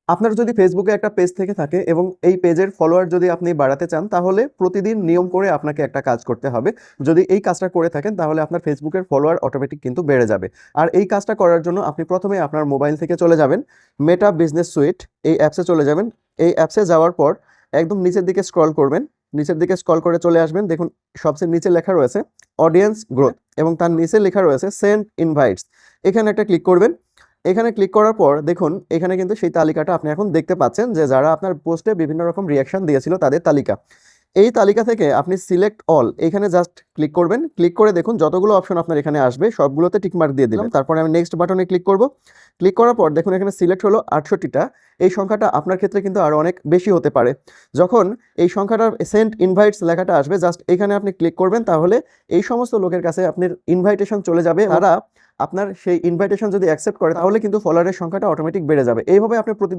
আপনার যদি ফেসবুকে একটা পেজ থেকে থাকে এবং এই পেজের ফলোয়ার যদি আপনি বাড়াতে চান, তাহলে প্রতিদিন নিয়ম করে আপনাকে একটা কাজ করতে হবে। যদি এই কাজটা করে থাকেন তাহলে আপনার ফেসবুকের ফলোয়ার অটোমেটিক কিন্তু বেড়ে যাবে। আর এই কাজটা করার জন্য আপনি প্রথমে আপনার মোবাইল থেকে চলে যাবেন মেটা বিজনেস সুইট, এই অ্যাপসে চলে যাবেন। এই অ্যাপসে যাওয়ার পর একদম নিচের দিকে স্ক্রল করবেন, নিচের দিকে স্ক্রল করে চলে আসবেন। দেখুন সবচেয়ে নিচে লেখা রয়েছে অডিয়েন্স গ্রোথ এবং তার নিচে লেখা রয়েছে সেন্ড ইনভাইটস। এখানে একটা ক্লিক করবেন। এখানে ক্লিক করার পর দেখুন এখানে কিন্তু সেই তালিকাটা আপনি এখন দেখতে পাচ্ছেন যে যারা আপনার পোস্টে বিভিন্ন রকম রিয়াকশন দিয়েছিল তাদের তালিকা। এই তালিকা থেকে আপনি সিলেক্ট অল এখানে জাস্ট ক্লিক করবেন। ক্লিক করে দেখুন যতগুলো অপশন আপনার এখানে আসবে সবগুলোতে টিকমার্ক দিয়ে দিলাম। তারপরে আমি নেক্সট বাটনে ক্লিক করব। ক্লিক করার পর দেখুন এখানে সিলেক্ট হলো 68টা। এই সংখ্যাটা আপনার ক্ষেত্রে কিন্তু আরও অনেক বেশি হতে পারে। যখন এই সংখ্যাটা সেন্ড ইনভাইটস লেখাটা আসবে জাস্ট এখানে আপনি ক্লিক করবেন, তাহলে এই সমস্ত লোকের কাছে আপনার ইনভাইটেশন চলে যাবে। তারা আপনার সেই ইনভাইটেশন যদি অ্যাকসেপ্ট করে তাহলে কিন্তু ফলোয়ারের সংখ্যাটা অটোমেটিক বেড়ে যাবে। এইভাবে আপনি প্রতিদিন